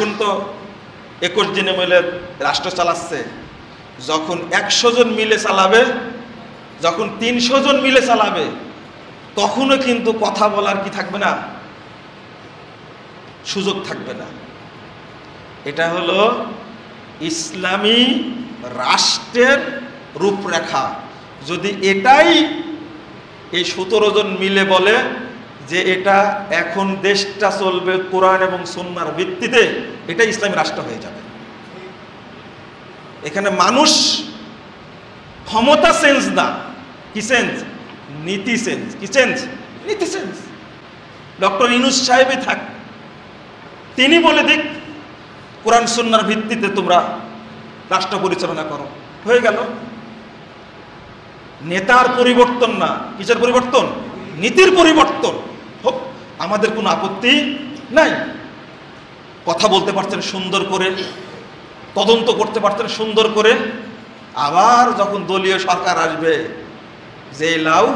এখন তো 21 দিনে মিলে রাষ্ট্র চালাচ্ছে, যখন 100 জন মিলে চালাবে, যখন 300 জন মিলে চালাবে, তখনও কিন্তু কথা বলার কি থাকবে না, সুযোগ থাকবে না। এটা হলো ইসলামী রাষ্ট্রের রূপরেখা। যদি এটাই এই 17 জন মিলে বলে যে এটা এখন দেশটা চলবে কোরআন এবং সুন্নাহর ভিত্তিতে, এটা ইসলামী রাষ্ট্র হয়ে যাবে। এখানে মানুষ ক্ষমতা চেঞ্জ না, কি চেঞ্জ, নীতি চেঞ্জ। কি চেঞ্জ, নীতি চেঞ্জ। ডক্টর ইউনূস সাহেবই থাক, তিনি বলে দিক কোরআন সুন্নাহর ভিত্তিতে তোমরা রাষ্ট্র পরিচালনা করো, হয়ে গেল। নেতার পরিবর্তন না, কিসের পরিবর্তন, নীতির পরিবর্তন হোক, আমাদের কোনো আপত্তি নাই। কথা বলতে পারছেন সুন্দর করে, তদন্ত করতে পারছেন সুন্দর করে, আবার যখন দলীয় সরকার আসবে যে লাউ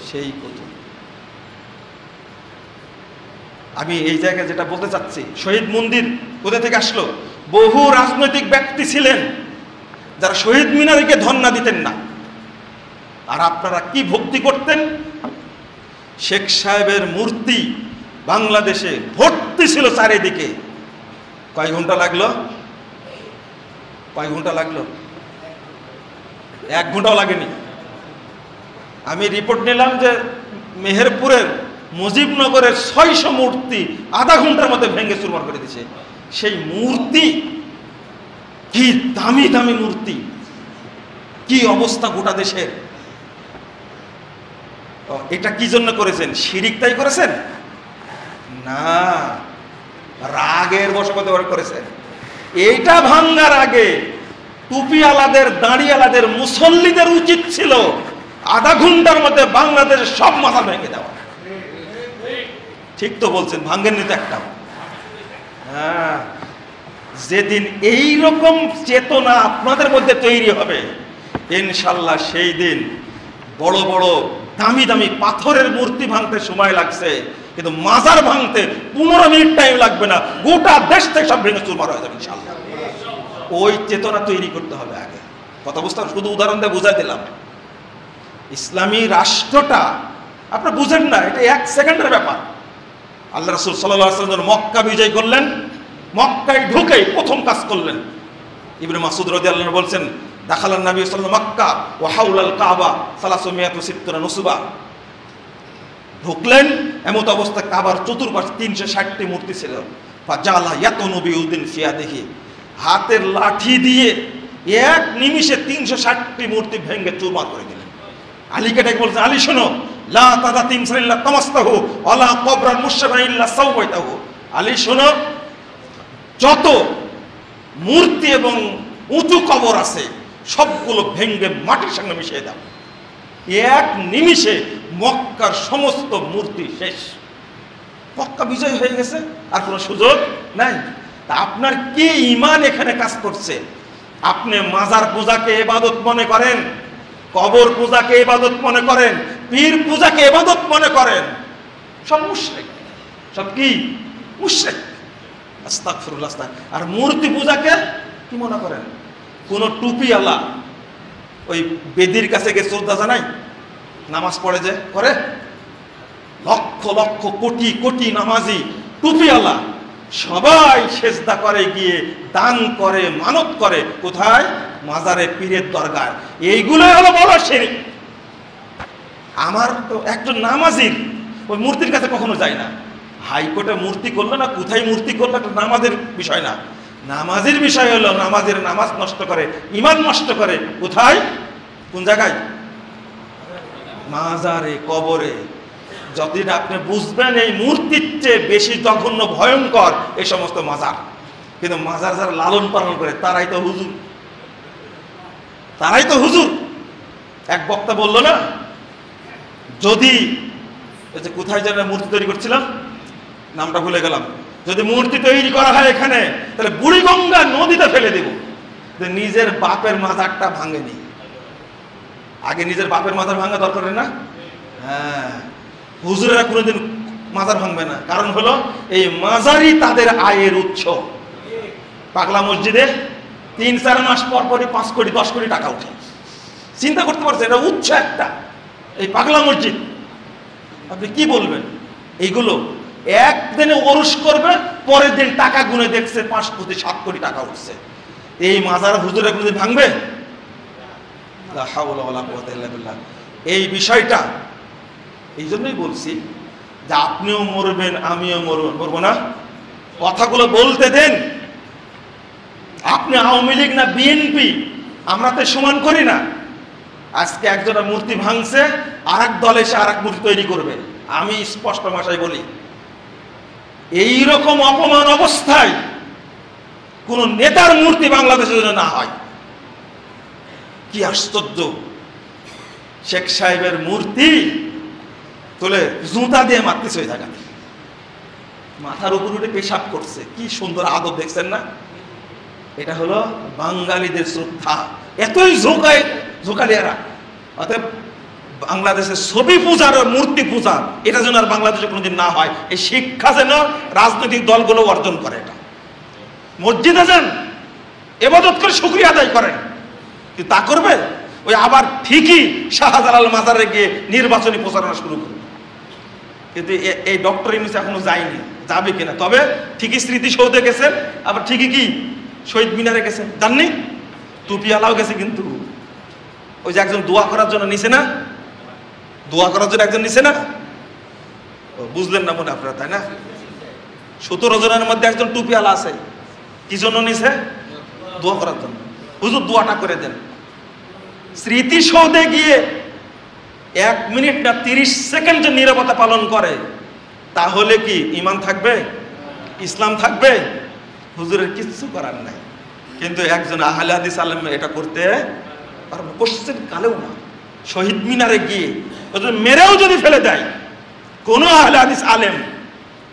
সেই কত। আমি এই জায়গায় যেটা বলতে চাচ্ছি, শহীদ মন্দির কোথা থেকে আসলো? বহু রাজনৈতিক ব্যক্তি ছিলেন যারা শহীদ মিনারকে ধন্না দিতেন না, আর আপনারা কি ভক্তি করতেন? শেখ সাহেবের মূর্তি বাংলাদেশে ভর্তি ছিল চারিদিকে। কয় ঘন্টা লাগলো? কয় ঘন্টা লাগলো? 1 ঘন্টাও লাগেনি। আমি রিপোর্ট নিলাম যে মেহেরপুরের মুজিবনগরের 600 মূর্তি আধা ঘন্টার মধ্যে ভেঙে চুরমার করে দিয়েছে। সেই মূর্তি কি দামি দামি মূর্তি, কি অবস্থা গোটা দেশের। এটা কি জন্য করেছেন? শিরিক তাই করেছেন না, রাগের বশবর্তী করেছেন। এইটা ভাঙ্গার আগে টুপিওয়ালাদের, দাঁড়িওয়ালাদের, মুসল্লিদের উচিত ছিল আধা ঘন্টার মধ্যে বাংলাদেশের সব মাথা ভেঙে দেওয়া। ঠিক তো বলছেন, ভাঙ্গেননি তো একটাও। হ্যাঁ, যেদিন এই রকম চেতনা আপনাদের মধ্যে তৈরি হবে ইনশাল্লাহ, সেই দিন বড় বড় দামি দামি পাথরের মূর্তি ভাঙতে সময় লাগছে, কিন্তু মাজার ভাঙতে 15 মিনিট টাইম লাগবে না, গোটা দেশ থেকে সব ভেঙে চুরমার হয়ে যাবে ইনশাল্লাহ। ওই চেতনা তৈরি করতে হবে আগে। কথা বুঝতে হবে, শুধু উদাহরণ দিয়ে বুঝাই দিলাম। ইসলামী রাষ্ট্রটা আপনারা বুঝেন না, এটা 1 সেকেন্ডের ব্যাপার। আল্লাহ রাসূল সাল্লাল্লাহু আলাইহি ওয়াসাল্লাম মক্কা বিজয় করলেন, মক্কায় ঢুকেই প্রথম কাজ করলেন। ইবনে মাসউদ রাদিয়াল্লাহু আনহু বলছেন, দাখালান নবী সাল্লাল্লাহু আলাইহি ওয়াসাল্লাম মক্কা ওয়া হাওলাল কাবা 360 নুসবা। ঢুকলেন, এমত অবস্থা কাবার চতুর্পাশে 360টি মূর্তি ছিল। ফাজালা ইয়াতুনু বিউদিন ফিয়াদিহি, হাতের লাঠি দিয়ে 1 নিমিষে 360টি মূর্তি ভেঙে চুরমার করে দিলেন। আলীকে ডেকে বলছেন, আলী শোনো, লা তাদা তিমসাল ইল্লা তামাসতাহু ওয়ালা কবরান মুশরিফা ইল্লা সাওয়াইতাহু। আলী শোনো, যত মূর্তি এবং উঁচু কবর আছে সবগুলো ভেঙে মাটির সঙ্গে মিশিয়ে দাও। 1 নিমিষে মক্কার সমস্ত মূর্তি শেষ। মক্কা বিজয় হয়ে গেছে, আর কোনো সুযোগ নাই। তা আপনার কি ঈমান এখানে কাজ করছে? আপনি মাজার পূজাকে ইবাদত মনে করেন, কবর পূজাকে ইবাদত মনে করেন, পীর পূজাকে ইবাদত মনে করেন, সব মুশরিক। সব কি? মুশরিক। আস্তাগফিরুল্লাহ। আর মূর্তি পূজাকে কি মনে করেন? কোন টুপিওয়ালা ওই বেদির কাছে গিয়ে শ্রদ্ধা জানাই, নামাজ পড়ে যে করে, লক্ষ লক্ষ কোটি কোটি নামাজি টুপিওয়ালা সবাই সেজদা করে, গিয়ে দান করে, মানত করে, কোথায়? মাজারে, পীরের দরগায়। এইগুলো হলো বড় শিরক। আমার তো একজন নামাজির ওই মূর্তির কাছে কখনো যায় না। হাইকোর্টে মূর্তি করলো না, কোথায় মূর্তি করলো, একটা নামাজের বিষয় না। নামাজের বিষয় হলো নামাজের নামাজ নষ্ট করে, ঈমান নষ্ট করে, কোথায়? কোন জায়গায়? মাজারে, কবরে। যতদিন আপনি বুঝবেন এই মূর্তির চেয়ে বেশি জঘন্য ভয়ঙ্কর এই সমস্ত মাজার, কিন্তু মাজার যারা লালন পালন করে তারাই তো হুজুর, তারাই তো হুজুর। এক বক্তা বলল না, যদি কোথায় যেন মূর্তি তৈরি করছিলাম, নামটা ভুলে গেলাম, যদি মূর্তি তৈরি করা হয় এখানে, তাহলে বুড়িগঙ্গা নদীতে ফেলে দেব। নিজের বাপের মাজারটা ভাঙেনি, আগে নিজের বাপের মাজার ভাঙা দরকার না। হ্যাঁ, হুজুরেরা কোনোদিন মাজার ভাঙবে না, কারণ হলো এই মাজারই তাদের আয়ের উৎস। পাগলা মসজিদে 3-4 মাস পর পরই 5 কোটি 10 কোটি টাকা উঠে। চিন্তা করতে পারছেন? এটা উচ্চ একটা এই পাগলা মসজিদ। আপনি কি বলবেন? এইগুলো একদিনে ওরস করবে, পরের দিন টাকা গুনে দেখছে 5 কোটি 7 কোটি টাকা উঠছে। এই মাজার হুজুরে কোনদিন ভাঙবে? লা হাওলা ওয়ালা কুওয়াতা ইল্লা বিল্লাহ। এই বিষয়টা এই জন্যই বলছি যে আপনিও মরবেন, আমিও মরবো না, কথাগুলো বলতে দেন। আপনি আওয়ামী লীগ না বিএনপি, আমরা তো সমান করি না। আজকে একজনের মূর্তি ভাঙছে, আর এক দল এসে আর এক মূর্তি তৈরি করবে। আমি স্পষ্ট ভাষায় বলি, এইরকম অপমান অবস্থায় কোন নেতার মূর্তি বাংলাদেশের জন্য না হয়। কি আশ্চর্য! শেখ সাহেবের মূর্তি তুলে জুতা দিয়ে মারতেছে ওই জায়গাতে, মাথার উপর উঠে পেশাব করছে। কি সুন্দর আদব, দেখছেন না? এটা হলো বাঙালিদের শ্রদ্ধা। এতই ঝোঁকালিয়ারা। অতএব বাংলাদেশের ছবি পূজার মূর্তি পূজা এটা যেন আর বাংলাদেশে কোনোদিন না হয়, এই শিক্ষা যেন রাজনৈতিক দলগুলো অর্জন করে। এটা মসজিদে যান, ইবাদত করে শুকরিয়া আদায় করেন, কিন্তু তা করবে ওই আবার ঠিকই শাহজালাল মাজারে গিয়ে নির্বাচনী প্রচারণা শুরু করবে। কিন্তু এই ডক্টর ইউনূস এখনো যায়নি, যাবে কিনা। তবে ঠিকই স্মৃতিসৌধে গেছেন, আবার ঠিকই কি শহীদ মিনারে গেছেন, জাননি? টুপিওয়ালাও গেছে, কিন্তু ওই যে একজন দোয়া করার জন্য নিছে না, দোয়া করার জন্য একজন নিছে না, বুঝলেন না মনে আপনারা, তাই না? 17 জনের মধ্যে একজন টুপিওয়ালা আছে। কি জন্য নিছে? দোয়া করার জন্য। হুজুর দোয়াটা করে দেন। স্মৃতিসৌধে গিয়ে 1 মিনিট না 30 সেকেন্ড যে নীরবতা পালন করে, তাহলে কি ঈমান থাকবে? ইসলাম থাকবে? হুজুরের কিচ্ছু করার নাই। কিন্তু একজন আহলে হাদিস আলেম এটা করতে পারবে কোশ্চেন কালেও না। শহীদ মিনারে গিয়ে ওদের মেরেও যদি ফেলে দেয়, কোন আহলে হাদিস আলেম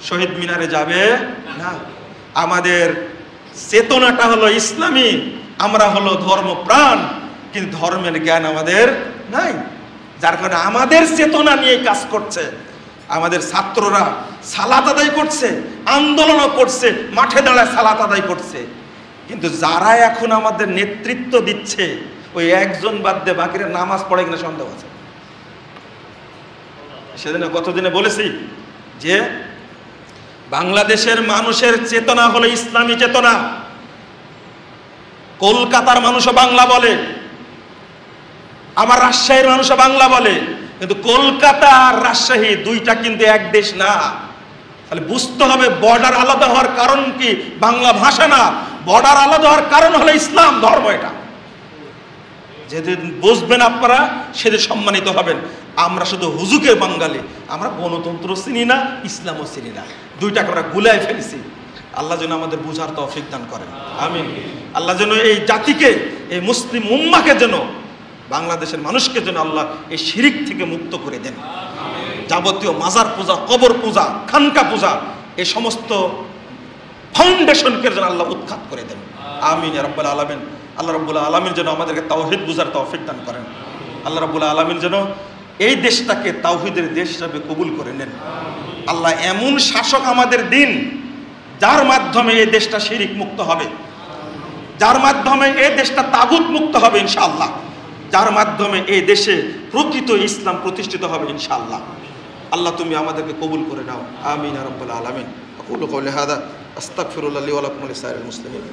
শহীদ মিনারে যাবে না। আমাদের চেতনাটা হলো ইসলামী, আমরা হলো ধর্মপ্রাণ, কিন্তু ধর্মের জ্ঞান আমাদের নাই। যার কারণে আমাদের চেতনা নিয়ে কাজ করছে। আমাদের ছাত্ররা সালাত আদায় করছে, আন্দোলনও করছে, মাঠে দাঁড়ায় সালাত আদায় করছে। কিন্তু যারা এখন আমাদের নেতৃত্ব দিচ্ছে, ওই একজন বাদ দিয়ে বাকিরা নামাজ পড়ে কিনা সন্দেহ আছে। সেদিন গতদিনে বলেছি যে বাংলাদেশের মানুষের চেতনা হলো ইসলামী চেতনা। কলকাতার মানুষও বাংলা বলে, আমার রাজশাহীর মানুষও বাংলা বলে, কিন্তু কলকাতা আর রাজশাহী দুইটা কিন্তু এক দেশ না। তাহলে বুঝতে হবে বর্ডার আলাদা হওয়ার কারণ কি বাংলা ভাষা না, বর্ডার আলাদা হওয়ার কারণ হলো ইসলাম ধর্ম। এটা যেদিন বুঝবেন আপনারা, সেদিন সম্মানিত হবেন। আমরা শুধু হুজুকে বাঙালি, আমরা গণতন্ত্র চিনি না, ইসলামও চিনি না, দুইটাকে আমরা গুলাই ফেলেছি। আল্লাহ যেন আমাদের বুঝার তৌফিক দান করেন, আমিন। আল্লাহ যেন এই জাতিকে, এই মুসলিম উম্মাকে যেন, বাংলাদেশের মানুষকে যেন আল্লাহ এই শিরিক থেকে মুক্ত করে দেন। যাবতীয় মাজার পূজা, কবর পূজা, খানকা পূজা, এই সমস্ত ফাউন্ডেশনকে যেন আল্লাহ উৎখাত করে দেন, আমিন ইয়া রাব্বাল আলামিন। আল্লাহ রাব্বুল আলামিন যেন আমাদেরকে তাওহীদ বুঝার তৌফিক দান করেন। আল্লাহ রাব্বুল আলামিন যেন এই দেশটাকে তাওহীদের দেশ হিসাবে কবুল করে নেন। আল্লাহ এমন শাসক আমাদের দিন, যার মাধ্যমে এই দেশটা শিরিক মুক্ত হবে, যার মাধ্যমে এই দেশটা তাগুত মুক্ত হবে ইনশাআল্লাহ, যার মাধ্যমে এই দেশে প্রকৃত ইসলাম প্রতিষ্ঠিত হবে ইনশাআল্লাহ। আল্লাহ তুমি আমাদেরকে কবুল করে নাও, আমিন ইয়া রাব্বাল আলামিন। আকুলু কওলি হাযা আস্তাগফিরুল্লাহ লি ওয়া লাকুম ওয়া লিসাইরিল মুসলিমিন।